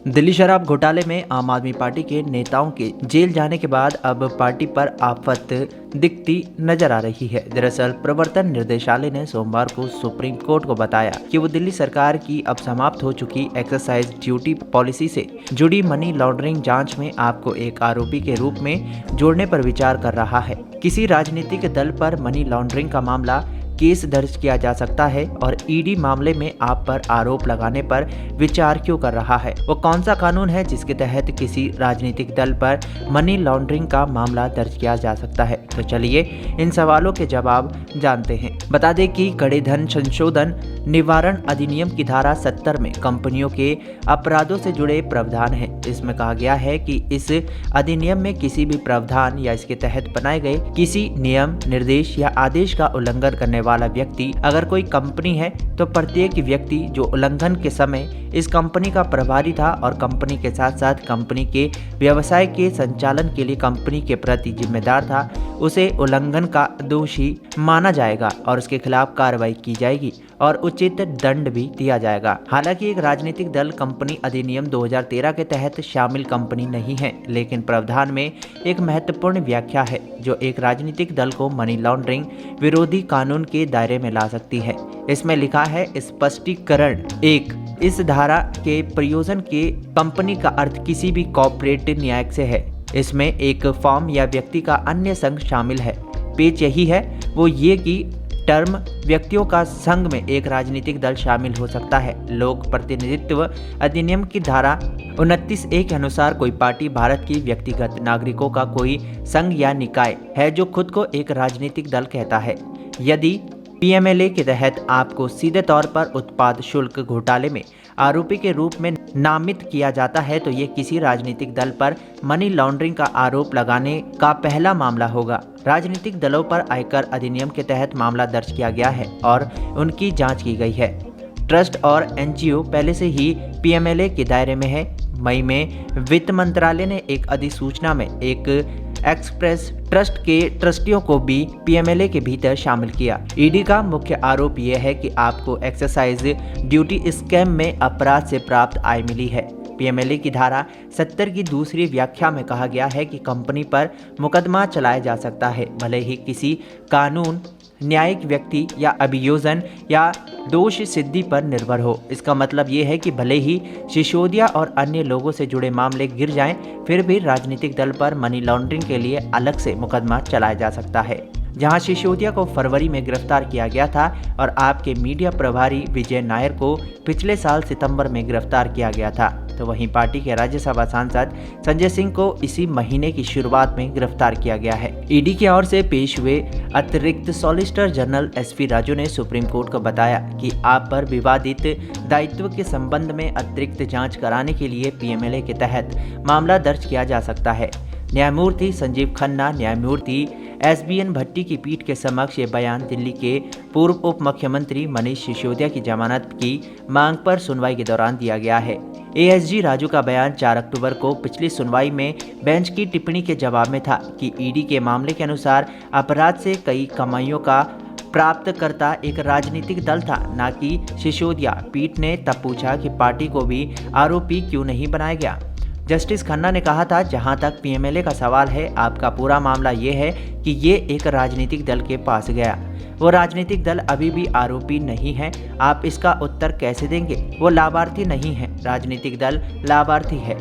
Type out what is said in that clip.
दिल्ली शराब घोटाले में आम आदमी पार्टी के नेताओं के जेल जाने के बाद अब पार्टी पर आफत दिखती नजर आ रही है। दरअसल प्रवर्तन निर्देशालय ने सोमवार को सुप्रीम कोर्ट को बताया कि वो दिल्ली सरकार की अब समाप्त हो चुकी एक्सरसाइज ड्यूटी पॉलिसी से जुड़ी मनी लॉन्ड्रिंग जांच में आपको एक आरोपी के रूप में जोड़ने पर विचार कर रहा है। किसी राजनीतिक दल पर मनी लॉन्ड्रिंग का मामला केस दर्ज किया जा सकता है और ईडी मामले में आप पर आरोप लगाने पर विचार क्यों कर रहा है। वो कौन सा कानून है जिसके तहत किसी राजनीतिक दल पर मनी लॉन्ड्रिंग का मामला दर्ज किया जा सकता है। तो चलिए इन सवालों के जवाब जानते हैं। बता दें कि कड़े धन संशोधन निवारण अधिनियम की धारा 70 में कंपनियों के अपराधों से जुड़े प्रावधान है। इसमें कहा गया है कि इस अधिनियम में किसी भी प्रावधान या इसके तहत बनाए गए किसी नियम, निर्देश या आदेश का उल्लंघन करने वाला व्यक्ति अगर कोई कंपनी है तो प्रत्येक व्यक्ति जो उल्लंघन के समय इस कंपनी का प्रभारी था और कंपनी के साथ साथ कंपनी के व्यवसाय के संचालन के लिए कंपनी के प्रति जिम्मेदार था, उसे उल्लंघन का दोषी माना जाएगा और उसके खिलाफ कार्रवाई की जाएगी और उचित दंड भी दिया जाएगा। हालांकि एक राजनीतिक दल कंपनी अधिनियम 2013 के तहत शामिल कंपनी नहीं है, लेकिन प्रावधान में एक महत्वपूर्ण व्याख्या है जो एक राजनीतिक दल को मनी लॉन्ड्रिंग विरोधी कानून के दायरे में ला सकती है। इसमें लिखा है स्पष्टीकरण 1, इस धारा के प्रयोजन के कंपनी का अर्थ किसी भी कॉर्पोरेट न्याय से है। इसमें एक फॉर्म या व्यक्ति का अन्य संघ शामिल है। पेच यही है वो ये कि टर्म व्यक्तियों का संघ में एक राजनीतिक दल शामिल हो सकता है। लोक प्रतिनिधित्व अधिनियम की धारा 29A के अनुसार कोई पार्टी भारत की व्यक्तिगत नागरिकों का कोई संघ या निकाय है जो खुद को एक राजनीतिक दल कहता है। यदि पीएमएलए के तहत आपको सीधे तौर पर उत्पाद शुल्क घोटाले में आरोपी के रूप में नामित किया जाता है तो ये किसी राजनीतिक दल पर मनी लॉन्ड्रिंग का आरोप लगाने का पहला मामला होगा। राजनीतिक दलों पर आयकर अधिनियम के तहत मामला दर्ज किया गया है और उनकी जांच की गई है। ट्रस्ट और एनजीओ पहले से ही पीएमएलए के दायरे में है। मई में वित्त मंत्रालय ने एक अधिसूचना में एक एक्सप्रेस ट्रस्ट के ट्रस्टियों को भी पीएमएलए के भीतर शामिल किया। ईडी का मुख्य आरोप यह है कि आपको एक्सरसाइज ड्यूटी स्कैम में अपराध से प्राप्त आय मिली है। पीएमएलए की धारा 70 की दूसरी व्याख्या में कहा गया है कि कंपनी पर मुकदमा चलाया जा सकता है, भले ही किसी कानून, न्यायिक व्यक्ति या अभियोजन या दोष सिद्धि पर निर्भर हो। इसका मतलब ये है कि भले ही सिसोदिया और अन्य लोगों से जुड़े मामले गिर जाएं, फिर भी राजनीतिक दल पर मनी लॉन्ड्रिंग के लिए अलग से मुकदमा चलाया जा सकता है। जहां सिसोदिया को फरवरी में गिरफ्तार किया गया था और आपके मीडिया प्रभारी विजय नायर को पिछले साल सितंबर में गिरफ्तार किया गया था, तो वहीं पार्टी के राज्यसभा सांसद संजय सिंह को इसी महीने की शुरुआत में गिरफ्तार किया गया है। ईडी की ओर से पेश हुए अतिरिक्त सॉलिसिटर जनरल एसपी राजू ने सुप्रीम कोर्ट को बताया कि आप पर विवादित दायित्व के संबंध में अतिरिक्त जांच कराने के लिए पीएमएलए के तहत मामला दर्ज किया जा सकता है। न्यायमूर्ति संजीव खन्ना, न्यायमूर्ति एसबीएन भट्टी की पीठ के समक्ष ये बयान दिल्ली के पूर्व उप मुख्यमंत्री मनीष सिसोदिया की जमानत की मांग पर सुनवाई के दौरान दिया गया है। एएसजी राजू का बयान 4 अक्टूबर को पिछली सुनवाई में बेंच की टिप्पणी के जवाब में था कि ईडी के मामले के अनुसार अपराध से कई कमाइयों का प्राप्तकर्ता एक राजनीतिक दल था, न कि सिसोदिया। पीठ ने तब पूछा कि पार्टी को भी आरोपी क्यों नहीं बनाया गया। जस्टिस खन्ना ने कहा था, जहां तक पीएमएलए का सवाल है, आपका पूरा मामला ये है कि ये एक राजनीतिक दल के पास गया। वो राजनीतिक दल अभी भी आरोपी नहीं है। आप इसका उत्तर कैसे देंगे? वो लाभार्थी नहीं है, राजनीतिक दल लाभार्थी है।